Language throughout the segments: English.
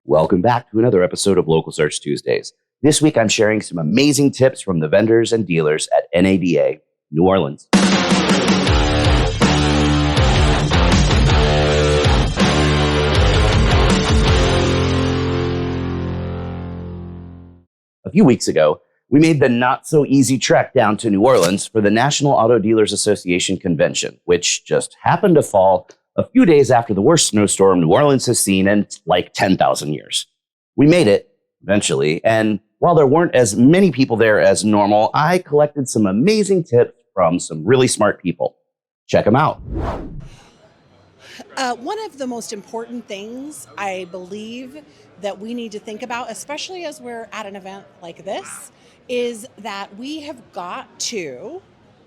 Welcome back to another episode of Local Search Tuesdays. This week, I'm sharing some amazing tips from the vendors and dealers at NADA, New Orleans. A few weeks ago, we made the not-so-easy trek down to New Orleans for the National Auto Dealers Association convention, which just happened to fall a few days after the worst snowstorm New Orleans has seen in like 10,000 years. We made it, eventually, and while there weren't as many people there as normal, I collected some amazing tips from some really smart people. Check them out. One of the most important things I believe that we need to think about, especially as we're at an event like this, is that we have got to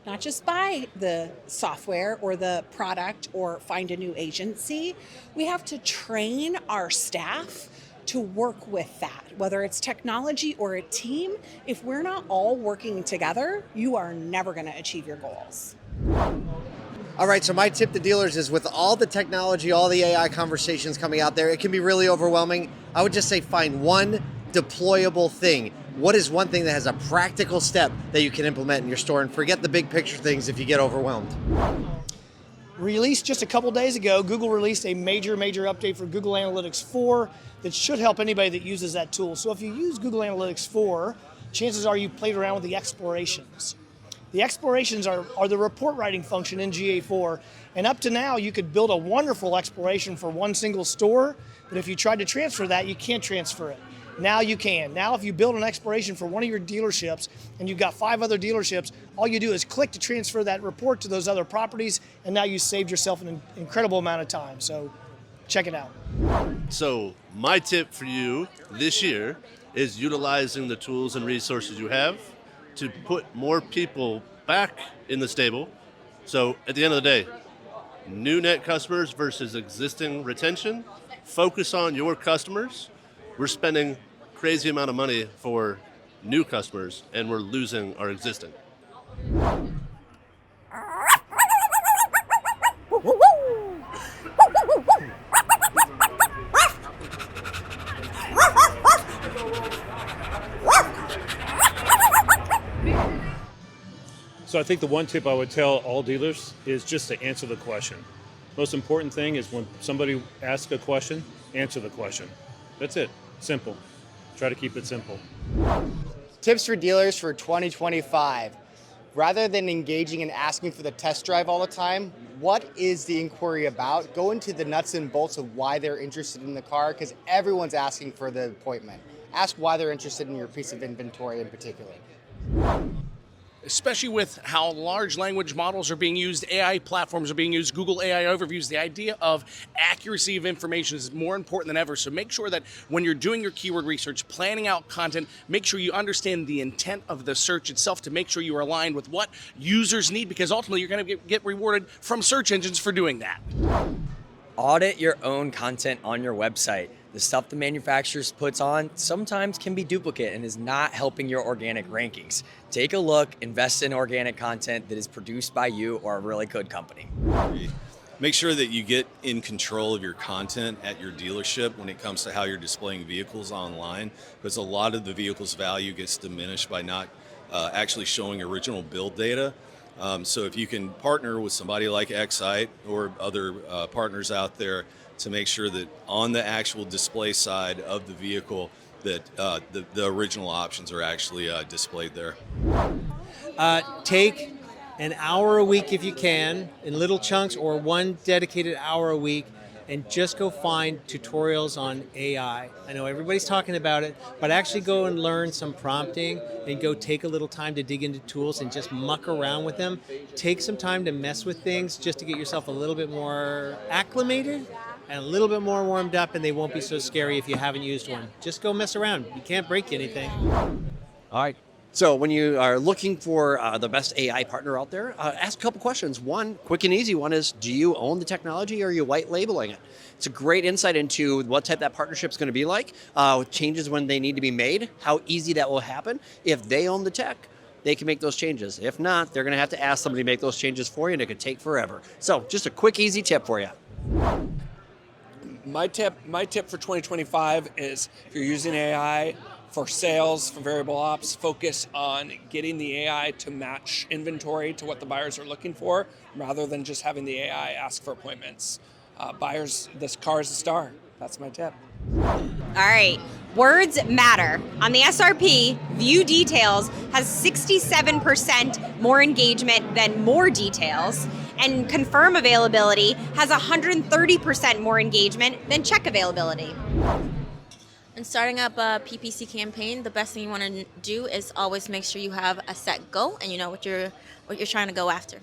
not just buy the software or the product or find a new agency. We have to train our staff to work with that, whether it's technology or a team. If we're not all working together, you are never going to achieve your goals. All right, so my tip to dealers is with all the technology, all the AI conversations coming out there, it can be really overwhelming. I would just say find one deployable thing. What is one thing that has a practical step that you can implement in your store, and forget the big picture things if you get overwhelmed? Released just a couple days ago, Google released a major update for Google Analytics 4 that should help anybody that uses that tool. So if you use Google Analytics 4, chances are you played around with the explorations. The explorations are the report writing function in GA4, and up to now you could build a wonderful exploration for one single store, but if you tried to transfer that, you can't transfer it. Now you can. Now if you build an exploration for one of your dealerships and you've got 5 other dealerships, all you do is click to transfer that report to those other properties, and now you saved yourself an incredible amount of time. So check it out. So my tip for you this year is utilizing the tools and resources you have to put more people back in the stable. So at the end of the day, new net customers versus existing retention, focus on your customers. We're spending crazy amount of money for new customers and we're losing our existing. So I think the one tip I would tell all dealers is just to answer the question. Most important thing is when somebody asks a question, answer the question. That's it. Simple. Try to keep it simple. Tips for dealers for 2025. Rather than engaging and asking for the test drive all the time, what is the inquiry about? Go into the nuts and bolts of why they're interested in the car, because everyone's asking for the appointment. Ask why they're interested in your piece of inventory in particular. Especially with how large language models are being used, AI platforms are being used, Google AI overviews, the idea of accuracy of information is more important than ever. So make sure that when you're doing your keyword research, planning out content, make sure you understand the intent of the search itself to make sure you are aligned with what users need, because ultimately you're going to get rewarded from search engines for doing that. Audit your own content on your website. The stuff the manufacturers puts on sometimes can be duplicate and is not helping your organic rankings. Take a look, invest in organic content that is produced by you or a really good company. Make sure that you get in control of your content at your dealership when it comes to how you're displaying vehicles online, because a lot of the vehicle's value gets diminished by not actually showing original build data. So if you can partner with somebody like Excite or other partners out there to make sure that on the actual display side of the vehicle that the original options are actually displayed there. Take an hour a week if you can, in little chunks, or one dedicated hour a week, and just go find tutorials on AI. I know everybody's talking about it, but actually go and learn some prompting and go take a little time to dig into tools and just muck around with them. Take some time to mess with things just to get yourself a little bit more acclimated and a little bit more warmed up, and they won't be so scary if you haven't used one. Just go mess around. You can't break anything. All right. So when you are looking for the best AI partner out there, ask a couple questions. One, quick and easy one is, do you own the technology or are you white labeling it? It's a great insight into what type that partnership is going to be like, changes when they need to be made, how easy that will happen. If they own the tech, they can make those changes. If not, they're going to have to ask somebody to make those changes for you, and it could take forever. So just a quick, easy tip for you. My tip for 2025 is if you're using AI for sales, for variable ops, focus on getting the AI to match inventory to what the buyers are looking for, rather than just having the AI ask for appointments. Buyers, this car is a star. That's my tip. All right. Words matter. On the SRP, view details has 67% more engagement than more details, and confirm availability has 130% more engagement than check availability. And starting up a PPC campaign, the best thing you want to do is always make sure you have a set goal and you know what you're trying to go after.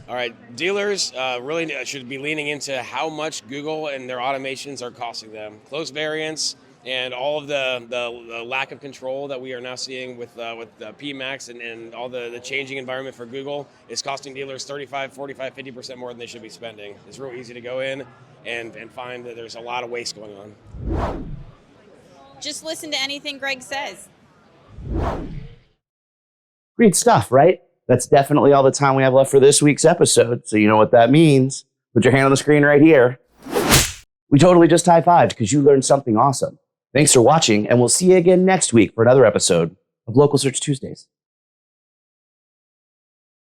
All right, dealers really should be leaning into how much Google and their automations are costing them. Close variants and all of the lack of control that we are now seeing with PMAX and all the changing environment for Google is costing dealers 35, 45, 50% more than they should be spending. It's real easy to go in and find that there's a lot of waste going on. Just listen to anything Greg says. Great stuff, right? That's definitely all the time we have left for this week's episode. So you know what that means. Put your hand on the screen right here. We totally just high-fived because you learned something awesome. Thanks for watching, and we'll see you again next week for another episode of Local Search Tuesdays.